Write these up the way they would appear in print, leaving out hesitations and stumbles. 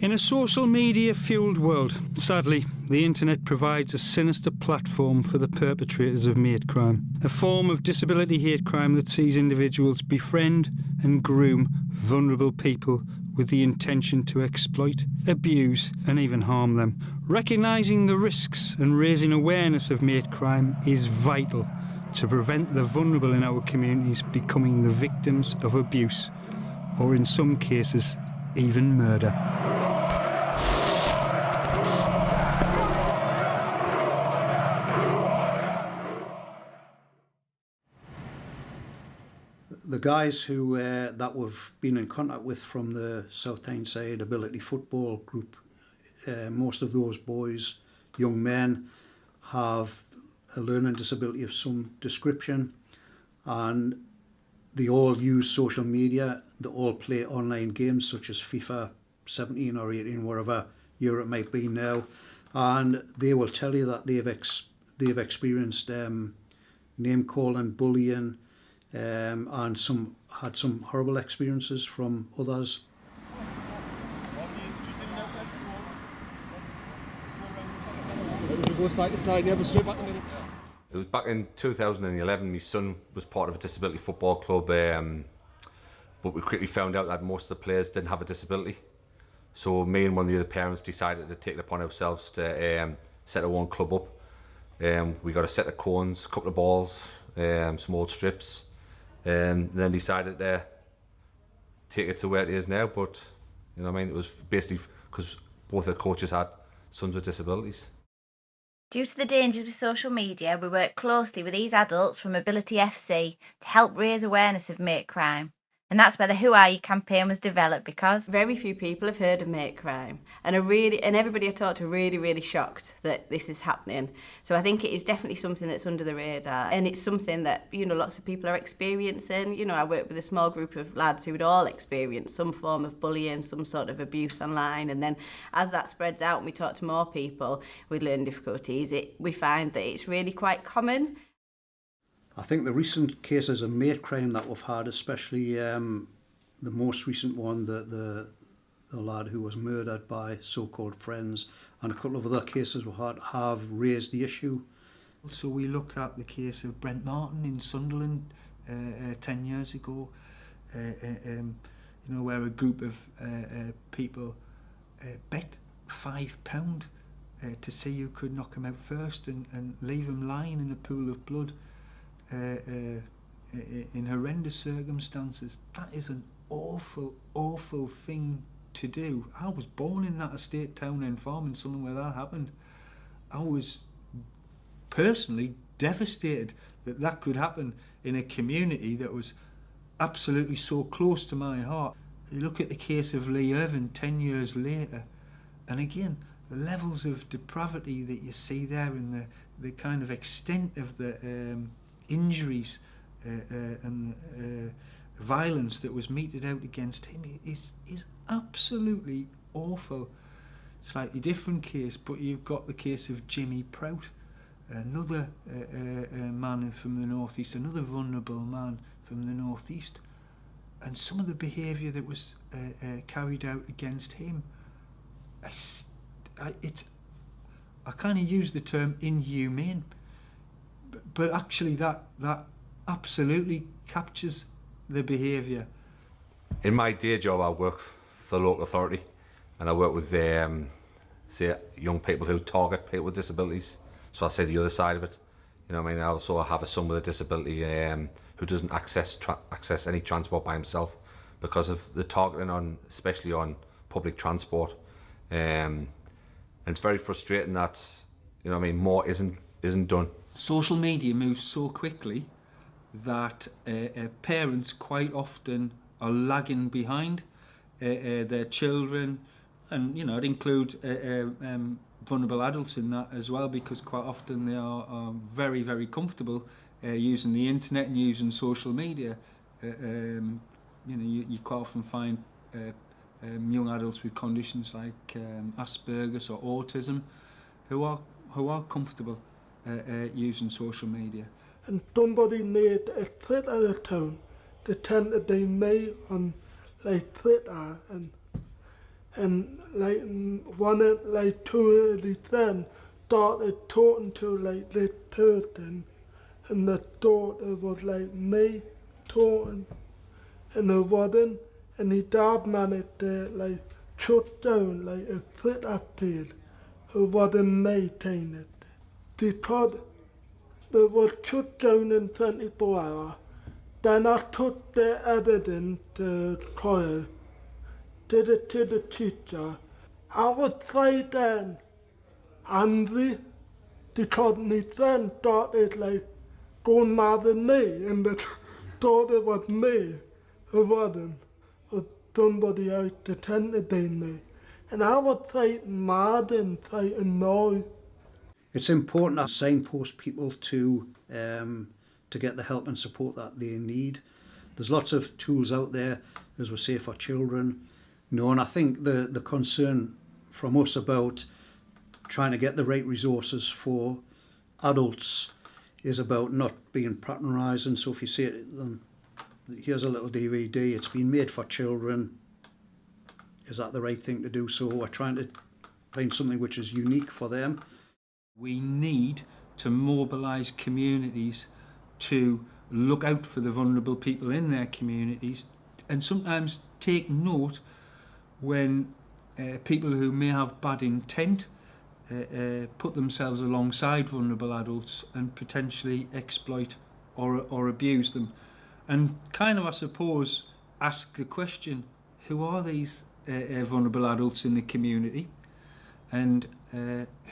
In a social media fueled world, sadly, the internet provides a sinister platform for the perpetrators of hate crime, a form of disability hate crime that sees individuals befriend and groom vulnerable people with the intention to exploit, abuse and even harm them. Recognising the risks and raising awareness of hate crime is vital to prevent the vulnerable in our communities becoming the victims of abuse, or in some cases, even murder. The guys who that we've been in contact with from the South Tyneside Ability Football Group, most of those boys, young men, have a learning disability of some description, and they all use social media. They all play online games such as FIFA 17 or 18, wherever year it might be now, and they will tell you that they've experienced name calling, bullying, and had some horrible experiences from others. It was back in 2011. My son was part of a disability football club, but we quickly found out that most of the players didn't have a disability. So me and one of the other parents decided to take it upon ourselves to set our own club up. We got a set of cones, a couple of balls, some old strips, and then decided to take it to where it is now. But you know what I mean, it was basically because both the coaches had sons with disabilities. Due to the dangers with social media, we work closely with these adults from Ability FC to help raise awareness of mate crime. And that's where the Who Are You campaign was developed, because very few people have heard of mate crime, and everybody I talked to are really shocked that this is happening. So I think it is definitely something that's under the radar, and it's something that, you know, lots of people are experiencing. You know, I work with a small group of lads who would all experience some form of bullying, some sort of abuse online, and then as that spreads out and we talk to more people with learning difficulties, we find that it's really quite common. I think the recent cases of mate crime that we've had, especially the most recent one, the lad who was murdered by so-called friends, and a couple of other cases we've had, have raised the issue. So we look at the case of Brent Martin in Sunderland 10 years ago, you know, where a group of people bet £5 to see who could knock him out first and leave him lying in a pool of blood. In horrendous circumstances. That is an awful thing to do. I was born in that estate town in Farm in Sunderland where that happened. I was personally devastated that that could happen in a community that was absolutely so close to my heart. You look at the case of Lee Irvin 10 years later, and again, the levels of depravity that you see there and the kind of extent of the injuries and violence that was meted out against him is absolutely awful. Slightly different case, but you've got the case of Jimmy Prout, another man from the northeast, another vulnerable man from the northeast, and some of the behaviour that was carried out against him. I kind of use the term inhumane. But actually that absolutely captures the behaviour. In my day job, I work for the local authority, and I work with say young people who target people with disabilities. So I say the other side of it. You know what I mean? I also have a son with a disability who doesn't access any transport by himself because of the targeting on, especially on public transport. And it's very frustrating that, you know what I mean, more isn't done. Social media moves so quickly that parents quite often are lagging behind their children, and you know, it includes vulnerable adults in that as well, because quite often they are very comfortable using the internet and using social media. You know, you quite often find young adults with conditions like Asperger's or autism who are comfortable using social media. And somebody made a Twitter account to tend to do me on like Twitter, and and like one of like 2010 started talking to like this person, and the thought it was like me talking, and it wasn't, and his dad managed to like shut down like a Twitter page who wasn't maintaining it. Because it was shut down in 24 hours. Then I took the evidence to trial, did it to the teacher. I was right then angry because my friend started like going mad at me, and they thought it was me. It wasn't. It was somebody else attended me. And I was quite mad and quite annoyed. It's important to signpost people to get the help and support that they need. There's lots of tools out there, as we say, for children. And I think the concern from us about trying to get the right resources for adults is about not being patronising. So if you say to them, here's a little DVD, it's been made for children, is that the right thing to do? So we're trying to find something which is unique for them. We need to mobilise communities to look out for the vulnerable people in their communities, and sometimes take note when people who may have bad intent put themselves alongside vulnerable adults and potentially exploit or abuse them. And kind of, I suppose, ask the question, who are these vulnerable adults in the community? And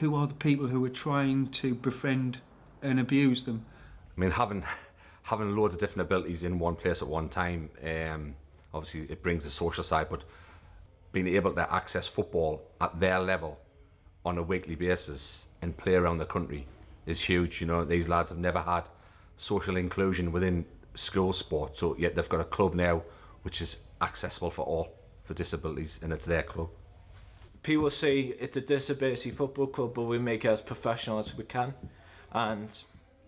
who are the people who are trying to befriend and abuse them? I mean, having loads of different abilities in one place at one time, obviously it brings the social side, but being able to access football at their level on a weekly basis and play around the country is huge. You know, these lads have never had social inclusion within school sport, so yet they've got a club now which is accessible for all, for disabilities, and it's their club. People say it's a disability football club, but we make it as professional as we can, and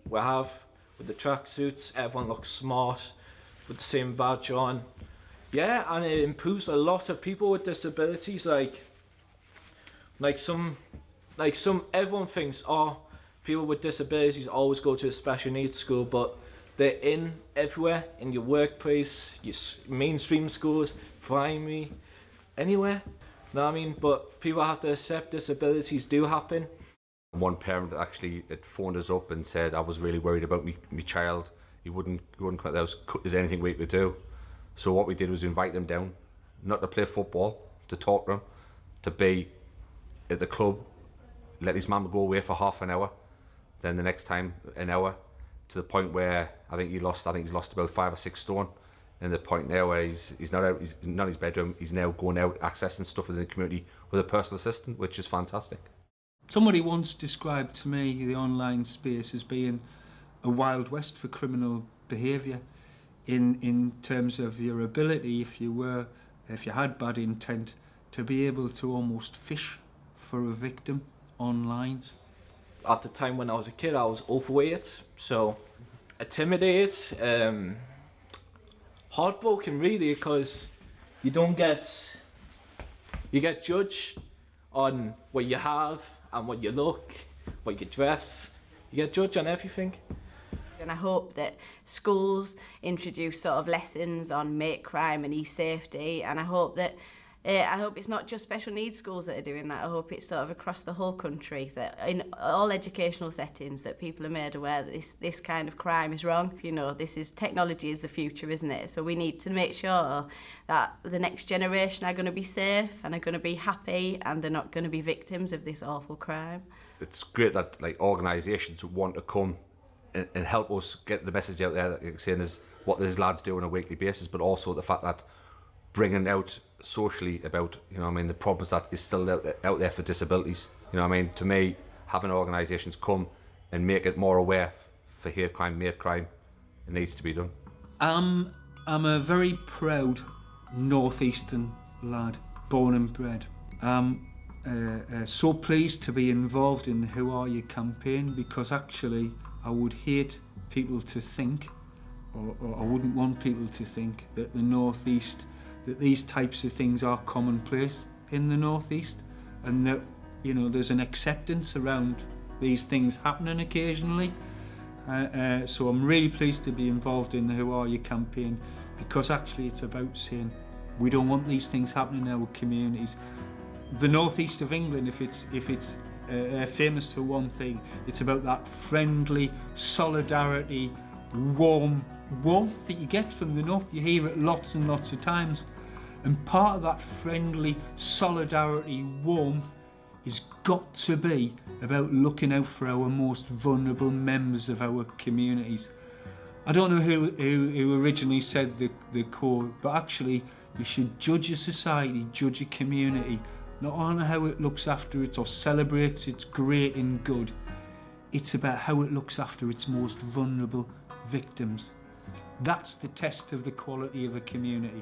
we have with the tracksuits, everyone looks smart with the same badge on. Yeah, and it improves a lot of people with disabilities. Everyone thinks, oh, people with disabilities always go to a special needs school, but they're in everywhere, in your workplace, your mainstream schools, primary, anywhere. You know what I mean? But people have to accept disabilities do happen. One parent actually had phoned us up and said, I was really worried about my child. He wouldn't quite, is there anything we could do? So what we did was invite them down, not to play football, to talk to him, to be at the club, let his mum go away for half an hour, then the next time an hour, to the point where I think he's lost about 5 or 6 stone. And the point now where he's not out, he's not in his bedroom, he's now going out accessing stuff within the community with a personal assistant, which is fantastic. Somebody once described to me the online space as being a Wild West for criminal behaviour, in terms of your ability, if you had bad intent, to be able to almost fish for a victim online. At the time when I was a kid, I was overweight, so intimidated, heartbroken really, because you get judged on what you have and what you look, what you dress. You get judged on everything. And I hope that schools introduce sort of lessons on mate crime and e-safety, and I hope it's not just special needs schools that are doing that. I hope it's sort of across the whole country, that in all educational settings that people are made aware that this kind of crime is wrong. You know, technology is the future, isn't it? So we need to make sure that the next generation are going to be safe and are going to be happy, and they're not going to be victims of this awful crime. It's great that organisations want to come and help us get the message out there, like saying is what these lads do on a weekly basis, but also the fact that bringing out socially about, the problems that is still out there for disabilities. To me, having organisations come and make it more aware for hate crime, mate crime, it needs to be done. I'm a very proud northeastern lad, born and bred. I'm so pleased to be involved in the Who Are You campaign, because actually I would hate people to think, or I wouldn't want people to think, that the northeast, that these types of things are commonplace. in the northeast, and that, you know, there's an acceptance around these things happening occasionally. So I'm really pleased to be involved in the Who Are You campaign, because actually it's about saying we don't want these things happening in our communities. The northeast of England, if it's famous for one thing, it's about that friendly solidarity, warmth that you get from the north. You hear it lots and lots of times, and part of that friendly solidarity, warmth, has got to be about looking out for our most vulnerable members of our communities. I don't know who originally said the quote, but actually you should judge a society, judge a community, not on how it looks after it or celebrates its great and good. It's about how it looks after its most vulnerable victims. That's the test of the quality of a community.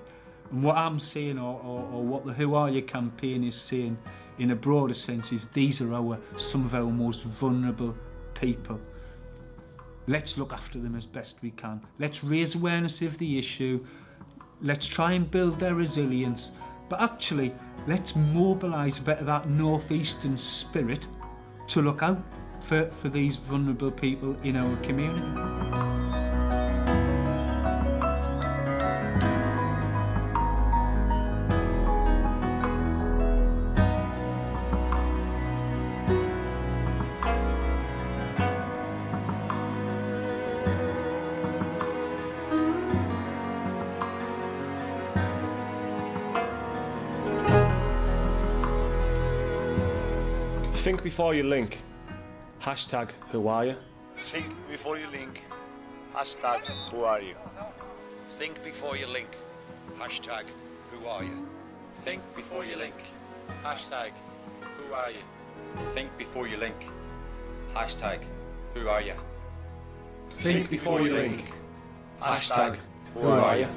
And what I'm saying, or what the Who Are You campaign is saying in a broader sense, is these are some of our most vulnerable people. Let's look after them as best we can. Let's raise awareness of the issue. Let's try and build their resilience. But actually, let's mobilise better that northeastern spirit to look out for these vulnerable people in our community. Think before you link. Hashtag who are you? Think before you link. Hashtag who are you? Think before you link. Hashtag who are you? Think before you link. Hashtag who are you? Think before you link. Hashtag who are you? Think before you link. Hashtag who are you?